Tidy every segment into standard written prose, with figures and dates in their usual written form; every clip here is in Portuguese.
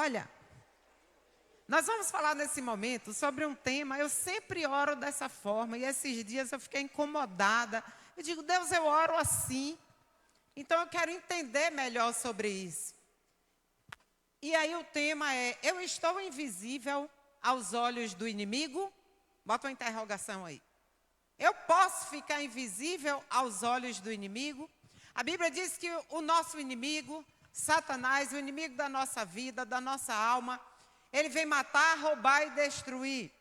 Olha, nós vamos falar nesse momento sobre um tema, eu sempre oro dessa forma, e esses dias eu fiquei incomodada. Eu digo, Deus, eu oro assim, então eu quero entender melhor sobre isso. E aí o tema é, eu estou invisível aos olhos do inimigo? Bota uma interrogação aí. Eu posso ficar invisível aos olhos do inimigo? A Bíblia diz que o nosso inimigo, Satanás, o inimigo da nossa vida, da nossa alma, ele vem matar, roubar e destruir.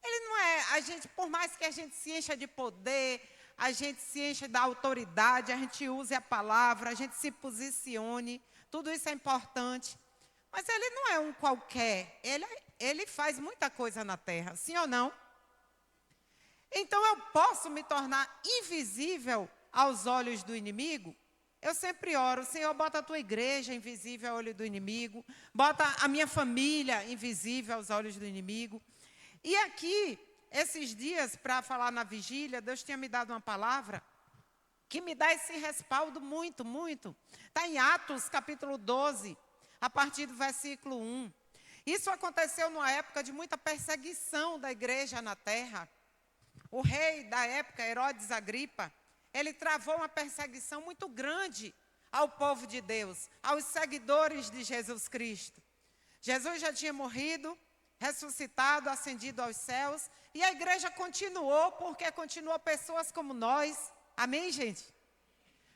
Ele não é, a gente, por mais que a gente se encha de poder, a gente se encha da autoridade, a gente use a palavra, a gente se posicione, tudo isso é importante. Mas ele não é um qualquer, ele faz muita coisa na terra, sim ou não? Então eu posso me tornar invisível aos olhos do inimigo? Eu sempre oro, Senhor, bota a tua igreja invisível ao olho do inimigo, bota a minha família invisível aos olhos do inimigo. E aqui, esses dias, para falar na vigília, Deus tinha me dado uma palavra que me dá esse respaldo muito, muito. Está em Atos, capítulo 12, a partir do versículo 1. Isso aconteceu numa época de muita perseguição da igreja na terra. O rei da época, Herodes Agripa, ele travou uma perseguição muito grande ao povo de Deus, aos seguidores de Jesus Cristo. Jesus já tinha morrido, ressuscitado, ascendido aos céus, e a igreja continuou, porque continuou pessoas como nós. Amém, gente?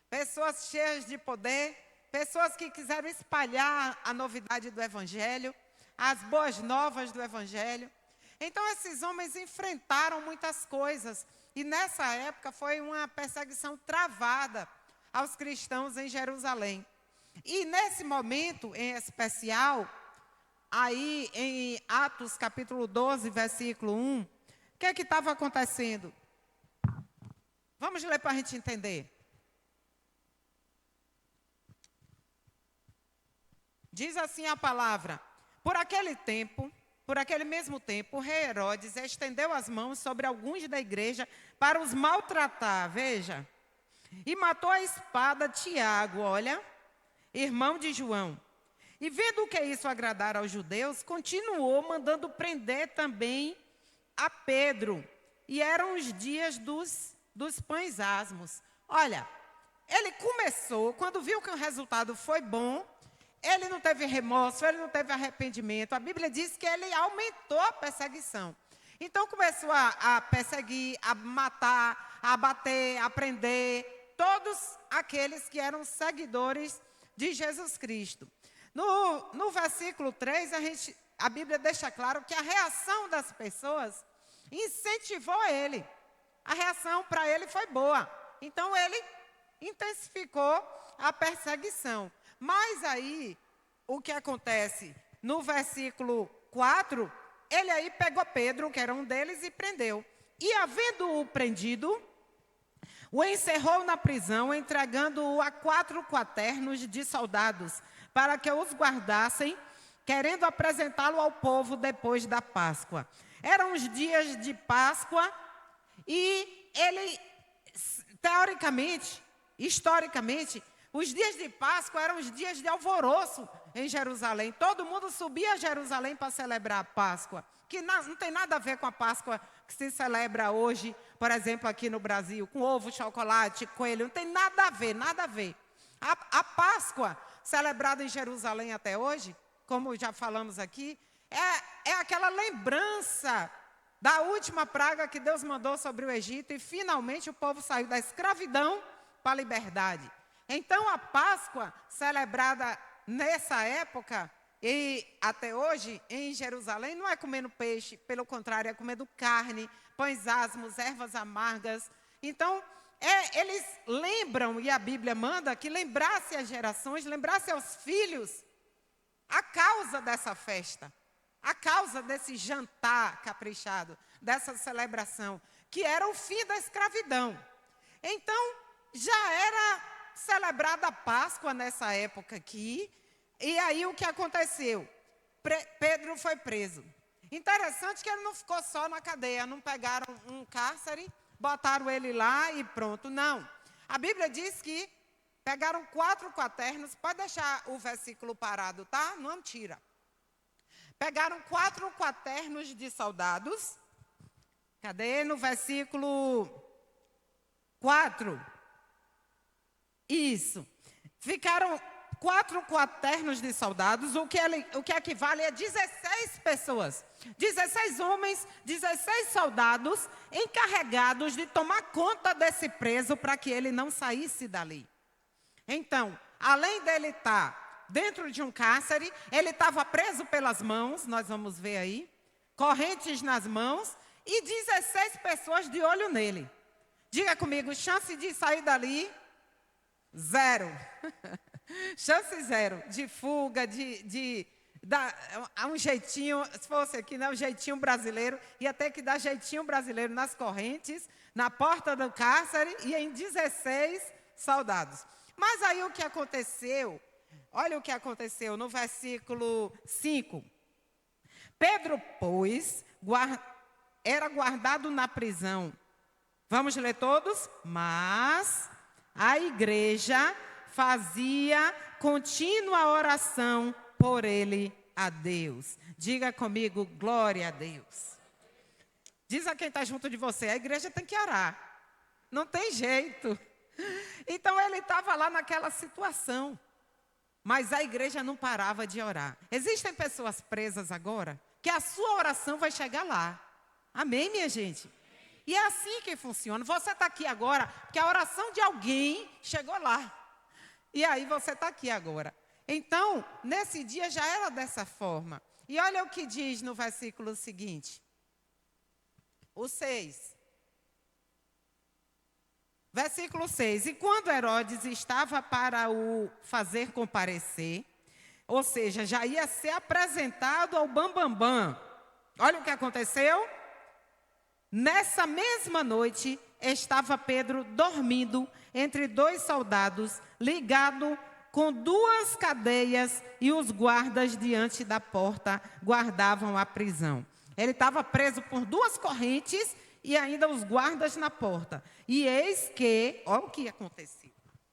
Pessoas cheias de poder, pessoas que quiseram espalhar a novidade do Evangelho, as boas novas do Evangelho. Então, esses homens enfrentaram muitas coisas. E nessa época foi uma perseguição travada aos cristãos em Jerusalém. E nesse momento em especial, aí em Atos capítulo 12, versículo 1, o que é que estava acontecendo? Vamos ler para a gente entender. Diz assim a palavra: por aquele mesmo tempo, o rei Herodes estendeu as mãos sobre alguns da igreja para os maltratar, veja, e matou a espada Tiago, olha, irmão de João. E vendo que isso agradara aos judeus, continuou mandando prender também a Pedro. E eram os dias dos pães asmos. Olha, ele começou, quando viu que o resultado foi bom, ele não teve remorso, ele não teve arrependimento. A Bíblia diz que ele aumentou a perseguição. Então começou a perseguir, a matar, a bater, a prender todos aqueles que eram seguidores de Jesus Cristo. No versículo 3, a Bíblia deixa claro que a reação das pessoas incentivou ele. A reação para ele foi boa. Então ele intensificou a perseguição. Mas aí, o que acontece? No versículo 4, ele aí pegou Pedro, que era um deles, e prendeu. E havendo-o prendido, o encerrou na prisão, entregando-o a 4 quaternos de soldados, para que os guardassem, querendo apresentá-lo ao povo depois da Páscoa. Eram os dias de Páscoa, e ele, teoricamente, historicamente, os dias de Páscoa eram os dias de alvoroço em Jerusalém. Todo mundo subia a Jerusalém para celebrar a Páscoa, que não tem nada a ver com a Páscoa que se celebra hoje, por exemplo, aqui no Brasil, com ovo, chocolate, coelho. Não tem nada a ver, nada a ver. A Páscoa, celebrada em Jerusalém até hoje, como já falamos aqui, é aquela lembrança da última praga que Deus mandou sobre o Egito, e finalmente o povo saiu da escravidão para a liberdade. Então, a Páscoa, celebrada nessa época e até hoje em Jerusalém, não é comendo peixe, pelo contrário, é comendo carne, pães asmos, ervas amargas. Então, eles lembram, e a Bíblia manda que lembrasse as gerações, lembrasse aos filhos a causa dessa festa, a causa desse jantar caprichado, dessa celebração, que era o fim da escravidão. Então, já era celebrada a Páscoa nessa época aqui, e aí o que aconteceu? Pedro foi preso. Interessante que ele não ficou só na cadeia, não pegaram um cárcere, botaram ele lá e pronto, não. A Bíblia diz que Pegaram 4 quaternos, pode deixar o versículo parado, tá? Não tira. Pegaram 4 quaternos de soldados. Cadê? No versículo 4. Isso. Ficaram 4 quaternos de soldados, o que equivale a 16 pessoas. 16 homens, 16 soldados encarregados de tomar conta desse preso para que ele não saísse dali. Então, além dele estar dentro de um cárcere, ele estava preso pelas mãos, nós vamos ver aí, correntes nas mãos e 16 pessoas de olho nele. Diga comigo, chance de sair dali, 0. Chance 0 de fuga, de dar um jeitinho, se fosse aqui, né, um jeitinho brasileiro, ia ter que dar jeitinho brasileiro nas correntes, na porta do cárcere e em 16 soldados. Mas aí o que aconteceu, olha o que aconteceu no versículo 5. Pedro, pois, era guardado na prisão. Vamos ler todos? Mas a igreja fazia contínua oração por ele a Deus. Diga comigo, glória a Deus. Diz a quem está junto de você, a igreja tem que orar. Não tem jeito. Então ele estava lá naquela situação. Mas a igreja não parava de orar. Existem pessoas presas agora que a sua oração vai chegar lá. Amém, minha gente? E é assim que funciona. Você está aqui agora porque a oração de alguém chegou lá. E aí você está aqui agora. Então, nesse dia já era dessa forma. E olha o que diz no versículo seguinte. O 6. Versículo 6. E quando Herodes estava para o fazer comparecer, ou seja, já ia ser apresentado ao bambambam. Olha o que aconteceu. Nessa mesma noite, estava Pedro dormindo entre 2 soldados, ligado com 2 cadeias, e os guardas diante da porta guardavam a prisão. Ele estava preso por 2 correntes e ainda os guardas na porta. E eis que, olha o que aconteceu.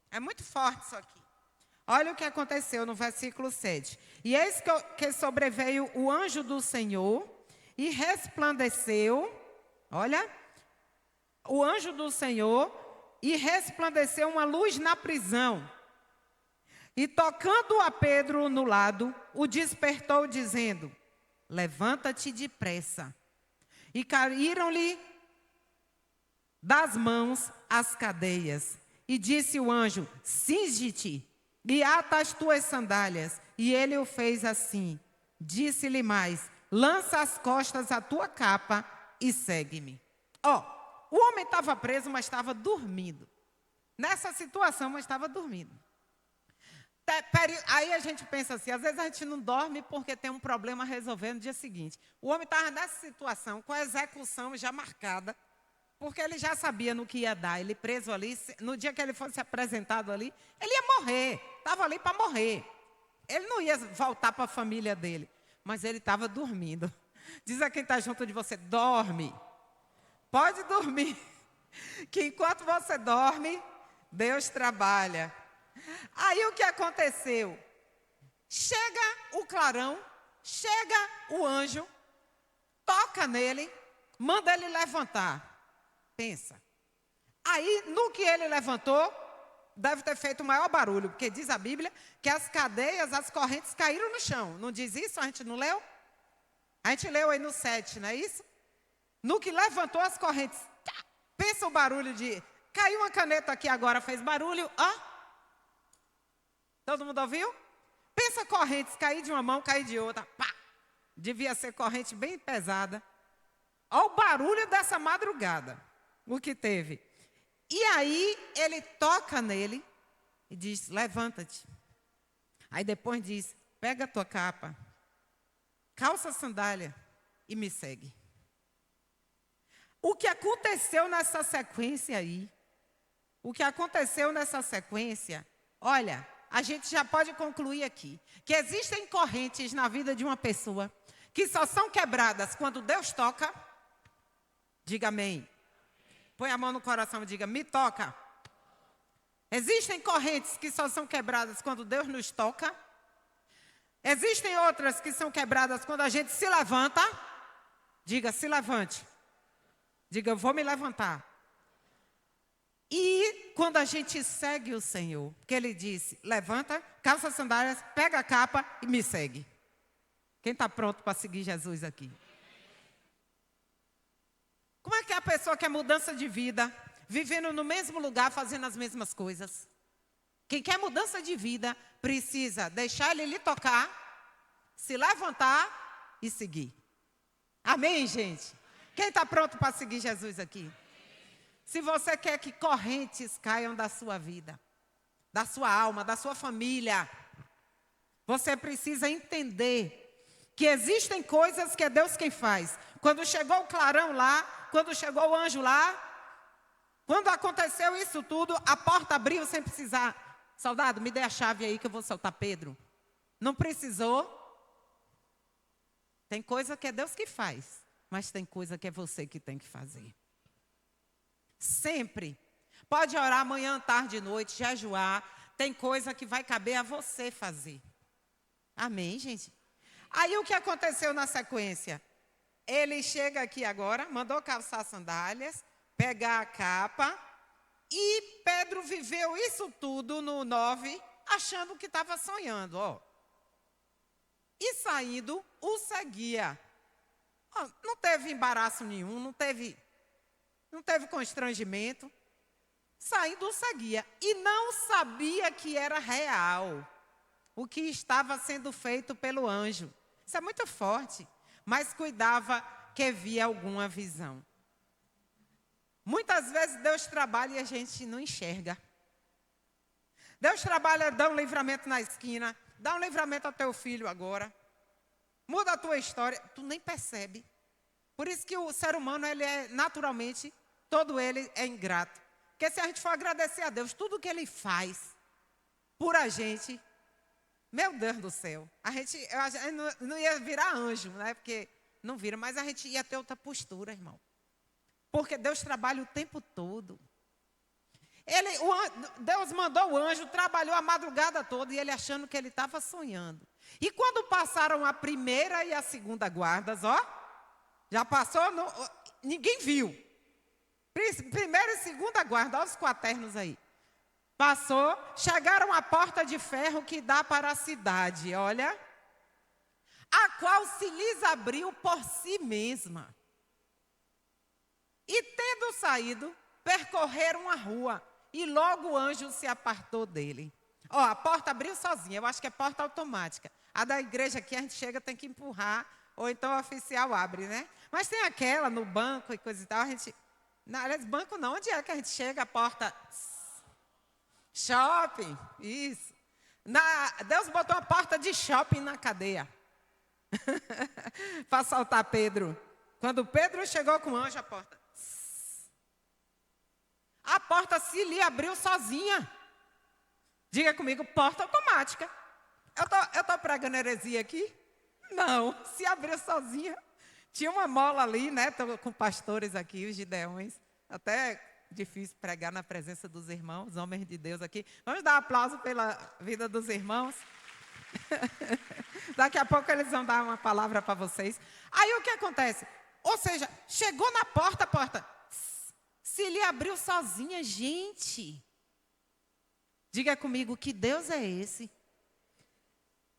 É muito forte isso aqui. Olha o que aconteceu no versículo 7. E eis que sobreveio o anjo do Senhor e resplandeceu, olha, o anjo do Senhor, e resplandeceu uma luz na prisão. E tocando a Pedro no lado, o despertou dizendo, levanta-te depressa. E caíram-lhe das mãos as cadeias. E disse o anjo, cinge-te e ata as tuas sandálias. E ele o fez assim. Disse-lhe mais, lança às costas a tua capa e segue-me. O homem estava preso, mas estava dormindo. Nessa situação, mas estava dormindo. Aí a gente pensa assim, às vezes a gente não dorme porque tem um problema a resolver no dia seguinte. O homem estava nessa situação, com a execução já marcada, porque ele já sabia no que ia dar. Ele preso ali, no dia que ele fosse apresentado ali, ele ia morrer. Estava ali para morrer. Ele não ia voltar para a família dele, mas ele estava dormindo. Diz a quem está junto de você, dorme. Pode dormir, que enquanto você dorme, Deus trabalha. Aí o que aconteceu? Chega o clarão, chega o anjo, toca nele, manda ele levantar. Pensa. Aí, no que ele levantou, deve ter feito o maior barulho, porque diz a Bíblia que as cadeias, as correntes caíram no chão. Não diz isso? A gente não leu? A gente leu aí no 7, não é isso? No que levantou as correntes, pensa o barulho de... Caiu uma caneta aqui agora, fez barulho, ó. Todo mundo ouviu? Pensa correntes, cair de uma mão, cair de outra, pá. Devia ser corrente bem pesada. Olha o barulho dessa madrugada, o que teve. E aí, ele toca nele e diz, levanta-te. Aí depois diz, pega a tua capa, calça a sandália e me segue. O que aconteceu nessa sequência aí, olha, a gente já pode concluir aqui, que existem correntes na vida de uma pessoa que só são quebradas quando Deus toca. Diga amém. Põe a mão no coração e diga, me toca. Existem correntes que só são quebradas quando Deus nos toca. Existem outras que são quebradas quando a gente se levanta. Diga, se levante. Diga, eu vou me levantar. E quando a gente segue o Senhor, que Ele disse, levanta, calça as sandálias, pega a capa e me segue. Quem está pronto para seguir Jesus aqui? Como é que a pessoa quer mudança de vida, vivendo no mesmo lugar, fazendo as mesmas coisas? Quem quer mudança de vida, precisa deixar Ele lhe tocar, se levantar e seguir. Amém, gente? Quem está pronto para seguir Jesus aqui? Se você quer que correntes caiam da sua vida, da sua alma, da sua família, você precisa entender que existem coisas que é Deus quem faz. Quando chegou o clarão lá, quando chegou o anjo lá, quando aconteceu isso tudo, a porta abriu sem precisar. Soldado, me dê a chave aí que eu vou soltar Pedro. Não precisou. Tem coisa que é Deus que faz, mas tem coisa que é você que tem que fazer. Sempre. Pode orar manhã, tarde, noite, jejuar. Tem coisa que vai caber a você fazer. Amém, gente? Aí o que aconteceu na sequência? Ele chega aqui agora, mandou calçar sandálias, pegar a capa. E Pedro viveu isso tudo no 9, achando que estava sonhando. Ó. E saindo, o seguia. Ó, não teve embaraço nenhum, não teve constrangimento. Saindo, o seguia. E não sabia que era real o que estava sendo feito pelo anjo. Isso é muito forte. Mas cuidava que via alguma visão. Muitas vezes Deus trabalha e a gente não enxerga. Deus trabalha, dá um livramento na esquina, dá um livramento ao teu filho agora. Muda a tua história, tu nem percebe. Por isso que o ser humano, ele é naturalmente, todo ele é ingrato. Porque se a gente for agradecer a Deus, tudo que Ele faz por a gente, meu Deus do céu, a gente não ia virar anjo, né? Porque não vira, mas a gente ia ter outra postura, irmão. Porque Deus trabalha o tempo todo. Deus mandou o anjo, trabalhou a madrugada toda e ele achando que ele estava sonhando. E quando passaram a primeira e a segunda guardas, ó, já passou, ninguém viu. Primeira e segunda guarda, olha os quaternos aí. Passou, chegaram à porta de ferro que dá para a cidade, olha. A qual se lhes abriu por si mesma. E tendo saído, percorreram a rua. E logo o anjo se apartou dele. Ó, a porta abriu sozinha, eu acho que é porta automática. A da igreja aqui a gente chega, tem que empurrar, ou então o oficial abre, né? Mas tem aquela no banco e coisa e tal, a gente... Aliás, banco não, onde é que a gente chega? A porta... Shopping, isso. Deus botou a porta de shopping na cadeia. Para soltar Pedro. Quando Pedro chegou com o anjo, a porta se lhe abriu sozinha. Diga comigo, porta automática. Eu estou pregando heresia aqui? Não, se abriu sozinha. Tinha uma mola ali, né? Estou com pastores aqui, os gideões. Até difícil pregar na presença dos irmãos, homens de Deus aqui. Vamos dar um aplauso pela vida dos irmãos. Daqui a pouco eles vão dar uma palavra para vocês. Aí o que acontece? Ou seja, chegou na porta, a porta se lhe abriu sozinha, gente. Diga comigo, que Deus é esse?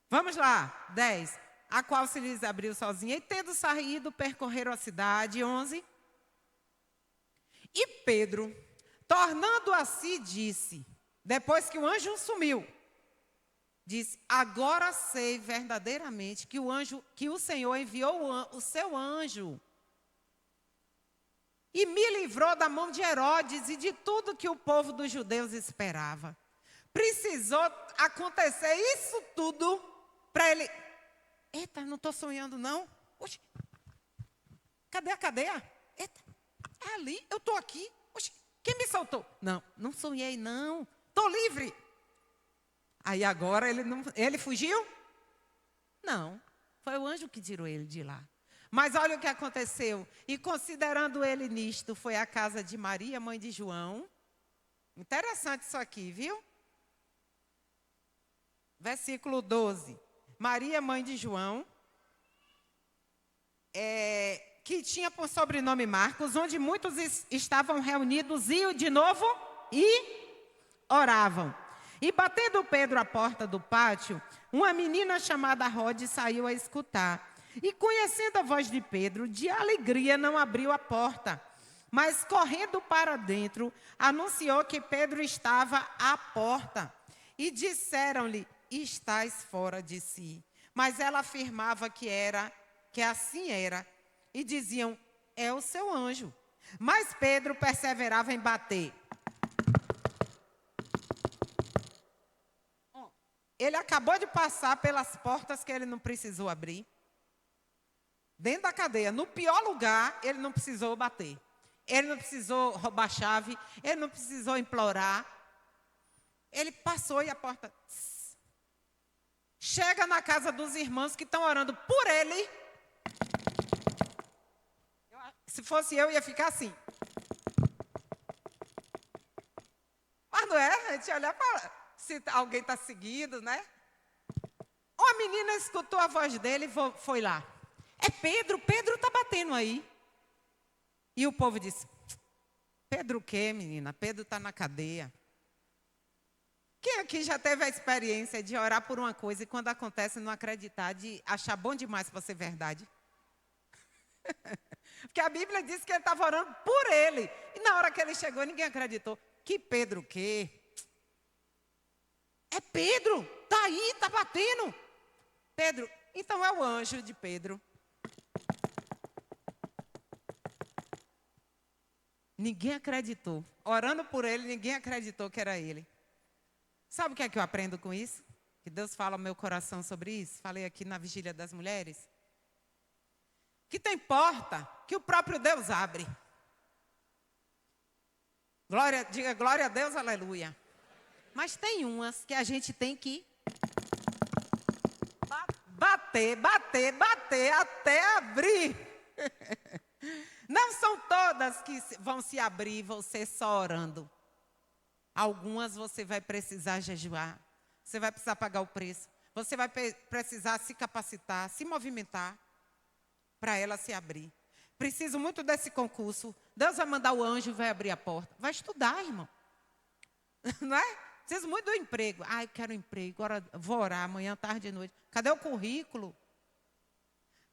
Vamos lá, 10. A qual se lhes abriu sozinha. E tendo saído, percorreram a cidade. 11. E Pedro, tornando a si, disse, depois que o anjo sumiu, disse, agora sei verdadeiramente que o Senhor enviou o seu anjo e me livrou da mão de Herodes e de tudo que o povo dos judeus esperava. Precisou acontecer isso tudo para ele... Eita, não estou sonhando não. Oxe, cadê a cadeia? Eita, é ali, eu estou aqui. Oxe, quem me soltou? Não sonhei não, estou livre. Aí agora ele fugiu? Não, foi o anjo que tirou ele de lá. Mas olha o que aconteceu. E considerando ele nisto, foi à casa de Maria, mãe de João, Interessante isso aqui, viu? Versículo 12. Maria, mãe de João, que tinha por sobrenome Marcos, onde muitos estavam reunidos, iam de novo e oravam. E batendo Pedro à porta do pátio, uma menina chamada Rode saiu a escutar. E conhecendo a voz de Pedro, de alegria não abriu a porta, mas correndo para dentro, anunciou que Pedro estava à porta. E disseram-lhe: estás fora de si. Mas ela afirmava que assim era. E diziam: é o seu anjo. Mas Pedro perseverava em bater. Ele acabou de passar pelas portas que ele não precisou abrir. Dentro da cadeia, no pior lugar, ele não precisou bater. Ele não precisou roubar a chave. Ele não precisou implorar. Ele passou e a porta... Chega na casa dos irmãos que estão orando por ele. Se fosse eu, ia ficar assim. Mas não é? A gente olhar para... Se alguém está seguindo, né? Uma menina escutou a voz dele e foi lá. É Pedro, Pedro está batendo aí. E o povo disse: Pedro o quê, menina? Pedro está na cadeia. Quem aqui já teve a experiência de orar por uma coisa e quando acontece não acreditar, de achar bom demais para ser verdade? Porque a Bíblia diz que ele estava orando por ele. E na hora que ele chegou, ninguém acreditou. Que Pedro o quê? É Pedro, está aí, está batendo. Pedro, então é o anjo de Pedro. Ninguém acreditou. Orando por ele, ninguém acreditou que era ele. Sabe o que é que eu aprendo com isso? Que Deus fala ao meu coração sobre isso. Falei aqui na Vigília das Mulheres. Que tem porta que o próprio Deus abre. Diga glória a Deus, aleluia. Mas tem umas que a gente tem que bater até abrir. Não são todas que vão se abrir você só orando. Algumas você vai precisar jejuar. Você vai precisar pagar o preço. Você vai precisar se capacitar, se movimentar para ela se abrir. Preciso muito desse concurso. Deus vai mandar o anjo e vai abrir a porta. Vai estudar, irmão. Não é? Preciso muito do emprego. Ai, quero um emprego. Agora vou orar amanhã, tarde e noite. Cadê o currículo?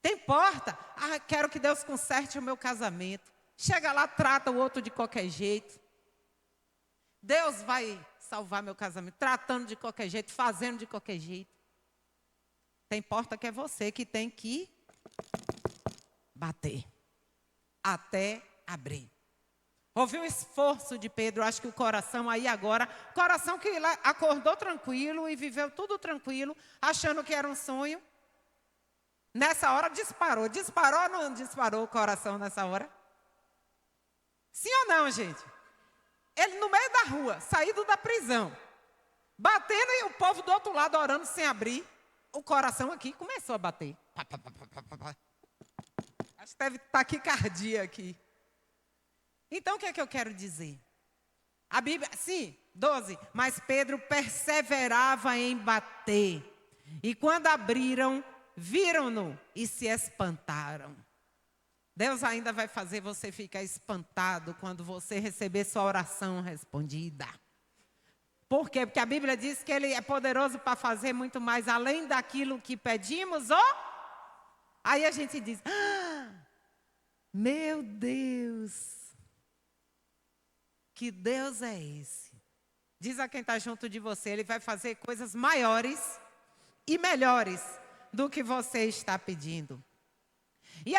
Tem porta. Ah, quero que Deus conserte o meu casamento. Chega lá, trata o outro de qualquer jeito. Deus vai salvar meu casamento, tratando de qualquer jeito, fazendo de qualquer jeito. Tem porta que é você que tem que bater até abrir. Houve um esforço de Pedro, acho que o coração aí agora, coração que acordou tranquilo e viveu tudo tranquilo, achando que era um sonho. Nessa hora disparou. Disparou ou não disparou o coração nessa hora? Sim ou não, gente? Ele no meio da rua, saído da prisão, batendo e o povo do outro lado orando sem abrir. O coração aqui começou a bater. Acho que deve estar taquicardia aqui. Então, o que é que eu quero dizer? A Bíblia, sim, 12. Mas Pedro perseverava em bater. E quando abriram, viram-no e se espantaram. Deus ainda vai fazer você ficar espantado quando você receber sua oração respondida. Por quê? Porque a Bíblia diz que Ele é poderoso para fazer muito mais além daquilo que pedimos, Aí a gente diz: meu Deus, que Deus é esse? Diz a quem está junto de você, Ele vai fazer coisas maiores e melhores do que você está pedindo. E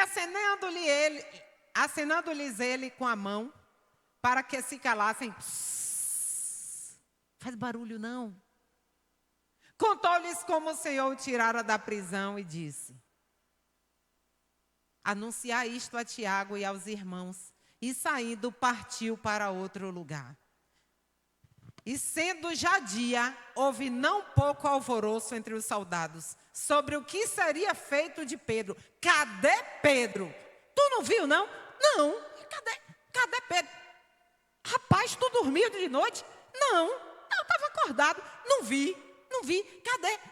acenando-lhes ele com a mão, para que se calassem. Faz barulho não. Contou-lhes como o Senhor o tirara da prisão e disse: anunciar isto a Tiago e aos irmãos. E saindo, partiu para outro lugar. E sendo já dia, houve não pouco alvoroço entre os soldados sobre o que seria feito de Pedro. Cadê Pedro? Tu não viu, não? Não. Cadê Pedro? Rapaz, tu dormiu de noite? Não, eu estava acordado, não vi.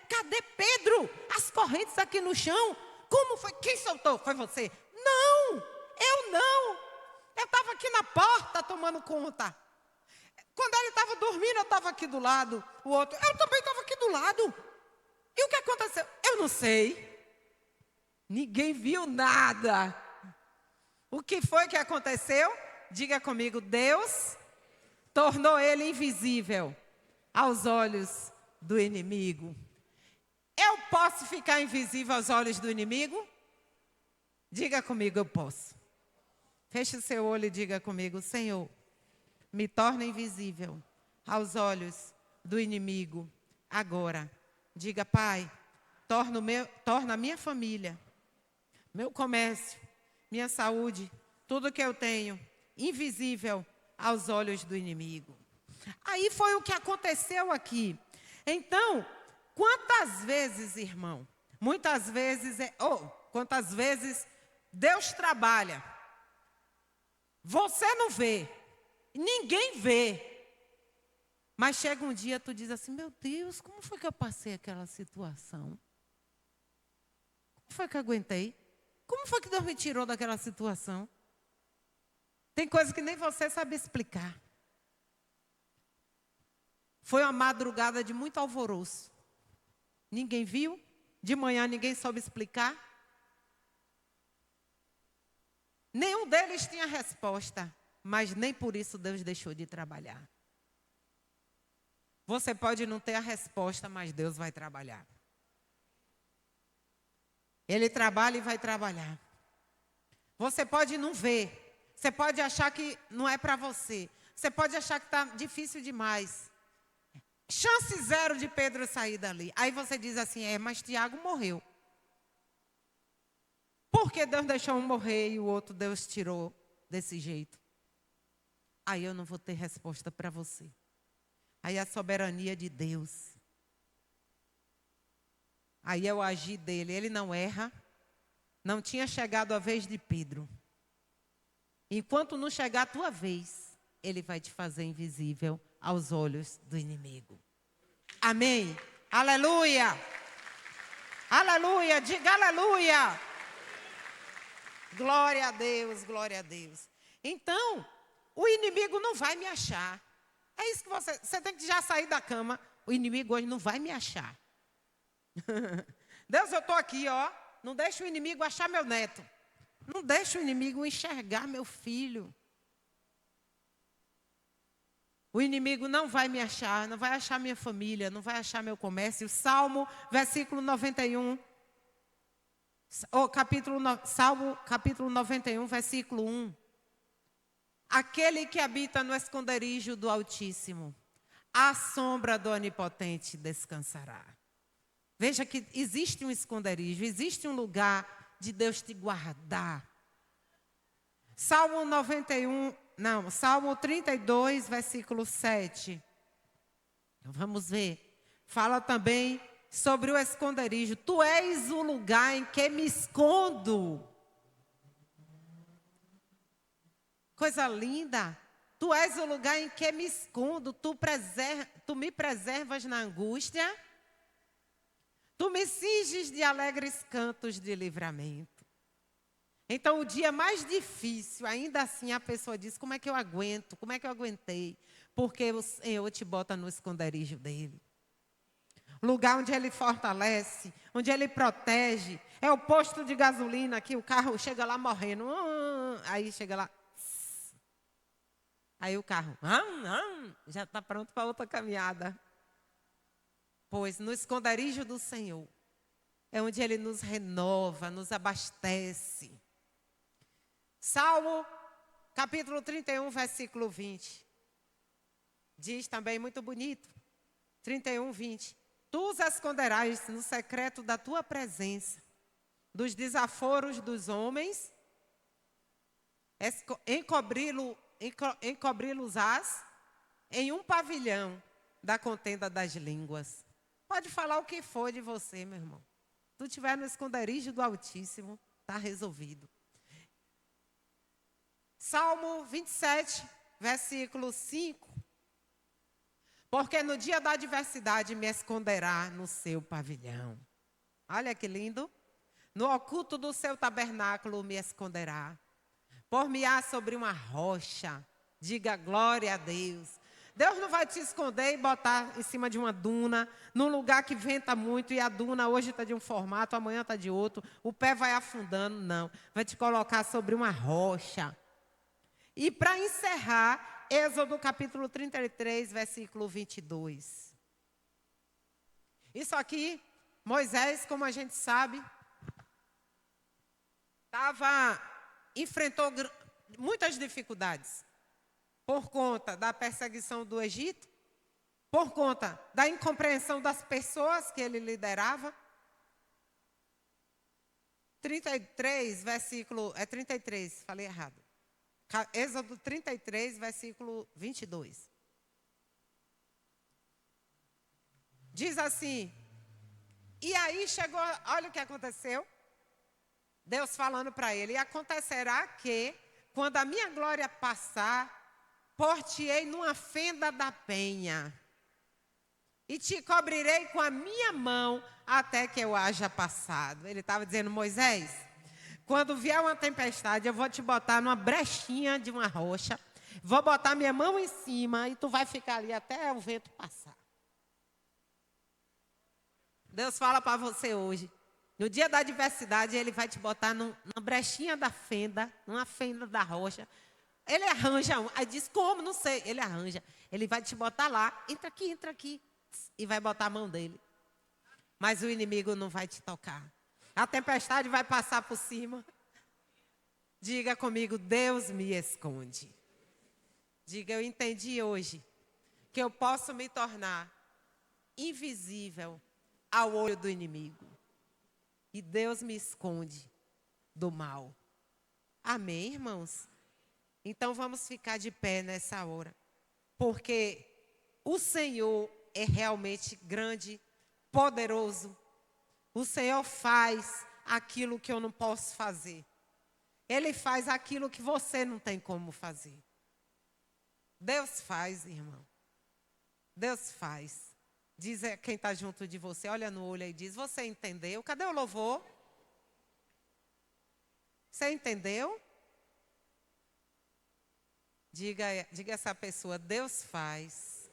Cadê Pedro? As correntes aqui no chão. Como foi? Quem soltou? Foi você? Não, eu não. Eu estava aqui na porta tomando conta. Quando ele estava dormindo, eu estava aqui do lado. O outro, eu também estava aqui do lado. E o que aconteceu? Eu não sei. Ninguém viu nada. O que foi que aconteceu? Diga comigo, Deus tornou ele invisível aos olhos do inimigo. Eu posso ficar invisível aos olhos do inimigo? Diga comigo, eu posso. Feche o seu olho e diga comigo, Senhor, me torna invisível aos olhos do inimigo agora. Diga, Pai, torna a minha família, meu comércio, minha saúde, tudo que eu tenho, invisível aos olhos do inimigo. Aí foi o que aconteceu aqui. Então, quantas vezes, irmão, quantas vezes Deus trabalha, você não vê, ninguém vê, mas chega um dia tu diz assim, meu Deus, como foi que eu passei aquela situação? Como foi que eu aguentei? Como foi que Deus me tirou daquela situação? Tem coisa que nem você sabe explicar. Foi uma madrugada de muito alvoroço. Ninguém viu, de manhã ninguém soube explicar. Nenhum deles tinha resposta, mas nem por isso Deus deixou de trabalhar. Você pode não ter a resposta, mas Deus vai trabalhar. Ele trabalha e vai trabalhar. Você pode não ver. Você pode achar que não é para você. Você pode achar que está difícil demais. Chance zero de Pedro sair dali. Aí você diz assim, mas Tiago morreu. Por que Deus deixou um morrer e o outro Deus tirou desse jeito? Aí eu não vou ter resposta para você. Aí a soberania de Deus. Aí é o agir dele. Ele não erra. Não tinha chegado a vez de Pedro. Enquanto não chegar a tua vez, ele vai te fazer invisível aos olhos do inimigo. Amém. Aleluia. Aleluia. Diga aleluia. Glória a Deus, glória a Deus. Então, o inimigo não vai me achar. É isso que você tem que já sair da cama. O inimigo hoje não vai me achar. Deus, eu estou aqui, ó. Não deixa o inimigo achar meu neto. Não deixa o inimigo enxergar meu filho. O inimigo não vai me achar, não vai achar minha família, não vai achar meu comércio. Salmo, versículo 91. Salmo, capítulo 91, versículo 1. Aquele que habita no esconderijo do Altíssimo, à sombra do Onipotente descansará. Veja que existe um esconderijo, existe um lugar de Deus te guardar. Salmo 32, versículo 7. Vamos ver. Fala também sobre o esconderijo. Tu és o lugar em que me escondo. Coisa linda. Tu és o lugar em que me escondo. Tu me preservas na angústia. Tu me cinges de alegres cantos de livramento. Então, o dia mais difícil, ainda assim a pessoa diz, como é que eu aguento? Como é que eu aguentei? Porque o Senhor te bota no esconderijo dele. Lugar onde ele fortalece, onde ele protege. É o posto de gasolina que o carro chega lá morrendo. Aí chega lá. Aí o carro já está pronto para outra caminhada. Pois no esconderijo do Senhor é onde Ele nos renova, nos abastece. Salmo, capítulo 31, versículo 20. Diz também muito bonito. 31, 20. Tu os esconderás no secreto da tua presença, dos desaforos dos homens, encobri-los-ás em um pavilhão da contenda das línguas. Pode falar o que for de você, meu irmão. Se tu estiver no esconderijo do Altíssimo, está resolvido. Salmo 27, versículo 5. Porque no dia da adversidade me esconderá no seu pavilhão. Olha que lindo. No oculto do seu tabernáculo me esconderá. Por-me-á sobre uma rocha. Diga glória a Deus. Deus não vai te esconder e botar em cima de uma duna, num lugar que venta muito, e a duna hoje está de um formato, amanhã está de outro, o pé vai afundando, não. Vai te colocar sobre uma rocha. E para encerrar, Êxodo capítulo 33, versículo 22. Isso aqui, Moisés, como a gente sabe, enfrentou muitas dificuldades. Por conta da perseguição do Egito, por conta da incompreensão das pessoas que ele liderava. 33, versículo, 33, falei errado. Êxodo 33, versículo 22. Diz assim, e aí chegou, olha o que aconteceu. Deus falando para ele, e acontecerá que, quando a minha glória passar, por-te-ei numa fenda da penha, e te cobrirei com a minha mão até que eu haja passado. Ele estava dizendo, Moisés, quando vier uma tempestade, eu vou te botar numa brechinha de uma rocha, vou botar minha mão em cima e tu vai ficar ali até o vento passar. Deus fala para você hoje, no dia da adversidade, Ele vai te botar numa brechinha da fenda, numa fenda da rocha. Ele arranja, aí diz, como? Não sei. Ele arranja. Ele vai te botar lá, entra aqui, e vai botar a mão dele. Mas o inimigo não vai te tocar. A tempestade vai passar por cima. Diga comigo, Deus me esconde. Diga, eu entendi hoje que eu posso me tornar invisível ao olho do inimigo. E Deus me esconde do mal. Amém, irmãos? Então vamos ficar de pé nessa hora. Porque o Senhor é realmente grande, poderoso. O Senhor faz aquilo que eu não posso fazer. Ele faz aquilo que você não tem como fazer. Deus faz, irmão. Deus faz. Diz quem está junto de você, olha no olho e diz, você entendeu? Cadê o louvor? Você entendeu? Diga essa pessoa, Deus faz.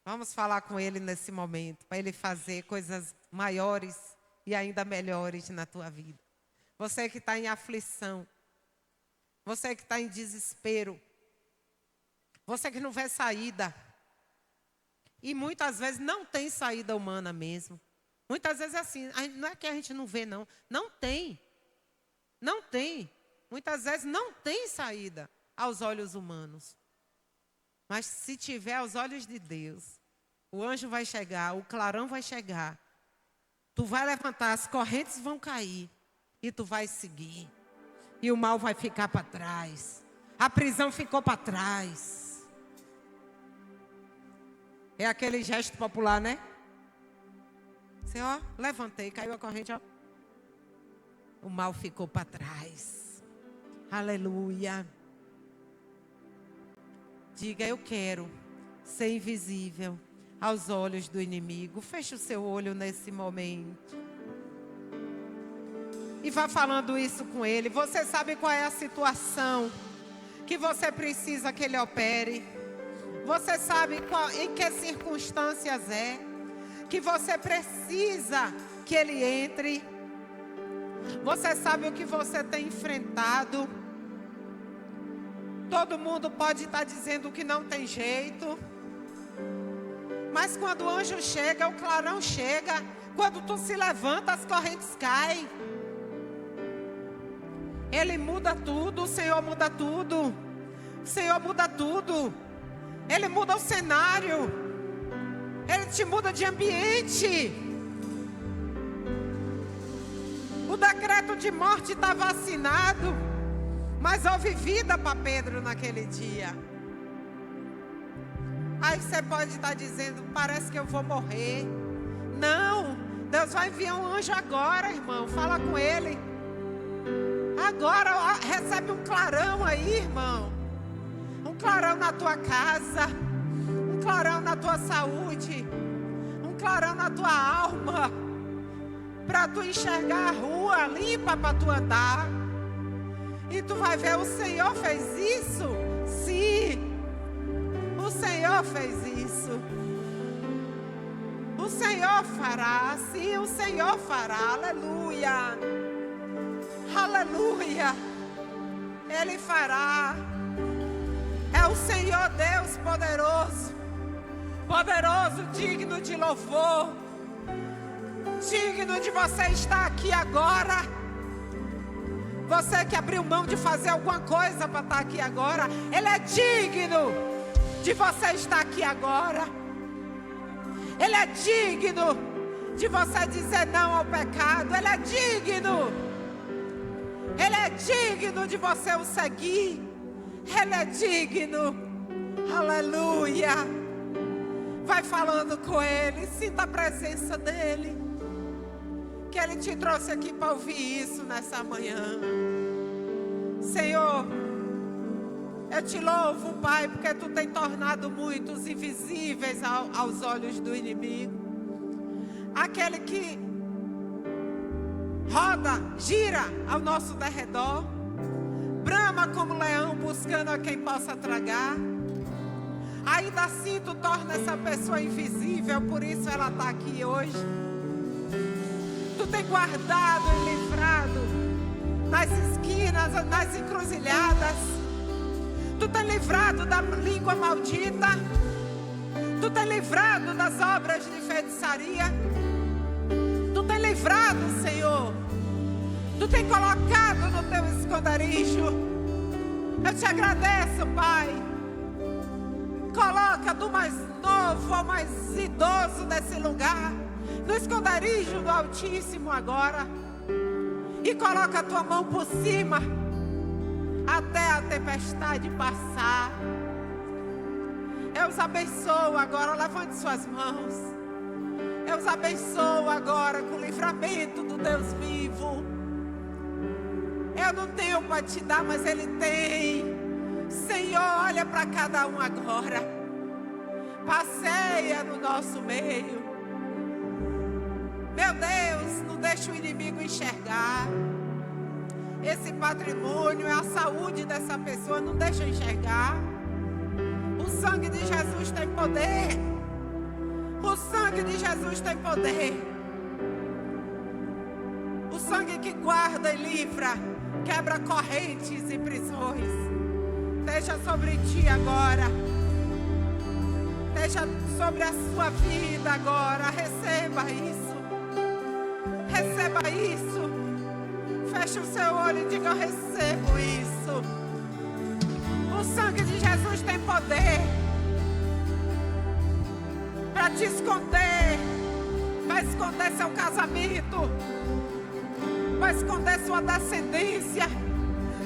Vamos falar com Ele nesse momento, para Ele fazer coisas maiores e ainda melhores na tua vida. Você que está em aflição, você que está em desespero, você que não vê saída, e muitas vezes não tem saída humana mesmo. Muitas vezes é assim, não é que a gente não vê não, não tem. Não tem. Muitas vezes não tem saída aos olhos humanos. Mas se tiver aos olhos de Deus, o anjo vai chegar, o clarão vai chegar. Tu vai levantar, as correntes vão cair. E tu vai seguir. E o mal vai ficar para trás. A prisão ficou para trás. É aquele gesto popular, né? Você, ó, levantei, caiu a corrente, ó. O mal ficou para trás. Aleluia. Diga, eu quero ser invisível aos olhos do inimigo. Feche o seu olho nesse momento. E vá falando isso com ele. Você sabe qual é a situação que você precisa que ele opere. Você sabe em que circunstâncias é que você precisa que ele entre. Você sabe o que você tem enfrentado. Todo mundo pode estar dizendo que não tem jeito. Mas quando o anjo chega, o clarão chega. Quando tu se levanta, as correntes caem. Ele muda tudo, o Senhor muda tudo. O Senhor muda tudo. Ele muda o cenário. Ele te muda de ambiente. O decreto de morte estava assinado, mas houve vida para Pedro naquele dia. Aí você pode estar dizendo, parece que eu vou morrer. Não, Deus vai enviar um anjo agora, irmão. Fala com ele. Agora recebe um clarão aí, irmão. um clarão na tua casa, um clarão na tua saúde, um clarão na tua alma, para tu enxergar a rua limpa para tu andar. E tu vai ver, o Senhor fez isso? Sim, o Senhor fez isso. O Senhor fará, sim, o Senhor fará, aleluia, aleluia, Ele fará. É o Senhor Deus poderoso, poderoso, digno de louvor, digno de você estar aqui agora. Você que abriu mão de fazer alguma coisa para estar aqui agora, Ele é digno de você estar aqui agora. Ele é digno de você dizer não ao pecado. Ele é digno. Ele é digno de você o seguir. Ele é digno. Aleluia. Vai falando com Ele. Sinta a presença dEle. Que Ele te trouxe aqui para ouvir isso nessa manhã. Senhor, eu te louvo, Pai, porque Tu tem tornado muitos invisíveis aos olhos do inimigo. Aquele que roda, gira ao nosso derredor, brama como leão buscando a quem possa tragar. Ainda assim Tu torna essa pessoa invisível, por isso ela está aqui hoje. Tu tem guardado e livrado nas esquinas, nas encruzilhadas. Tu tem livrado da língua maldita. Tu tem livrado das obras de feitiçaria. Tu tem livrado, Senhor. Tu tem colocado no teu esconderijo. Eu te agradeço, Pai. Coloca do mais novo ao mais idoso nesse lugar, no esconderijo do Altíssimo agora. E coloca a tua mão por cima, até a tempestade passar. Eu os abençoo agora, levante suas mãos. Eu os abençoo agora com o livramento do Deus vivo. Eu não tenho para te dar, mas Ele tem. Senhor, olha para cada um agora. Passeia no nosso meio. Meu Deus, não deixa o inimigo enxergar. Esse patrimônio é a saúde dessa pessoa, não deixa enxergar. O sangue de Jesus tem poder. O sangue de Jesus tem poder. O sangue que guarda e livra, quebra correntes e prisões. Deixa sobre ti agora. Deixa sobre a sua vida agora. Receba isso. Receba isso. Feche o seu olho e diga: eu recebo isso. O sangue de Jesus tem poder para te esconder. Vai esconder seu casamento. Vai esconder sua descendência.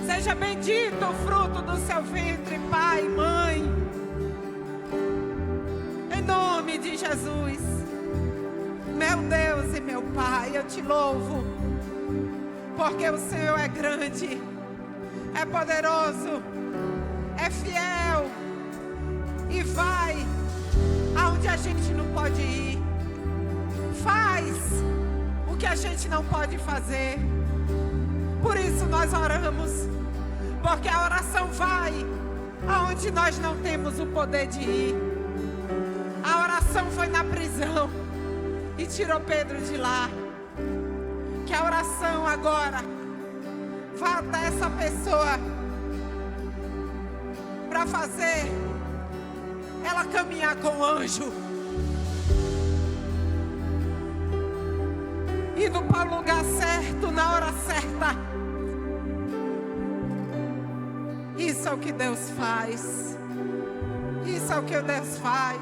Seja bendito o fruto do seu ventre, pai, mãe. Em nome de Jesus. Meu Deus e meu Pai, eu te louvo. Porque o Senhor é grande, é poderoso, é fiel. E vai aonde a gente não pode ir. Faz o que a gente não pode fazer. Por isso nós oramos. Porque a oração vai aonde nós não temos o poder de ir. A oração foi na prisão e tirou Pedro de lá. Que a oração agora vá até essa pessoa para fazer ela caminhar com o anjo, indo para o lugar certo, na hora certa. Isso é o que Deus faz. Isso é o que Deus faz.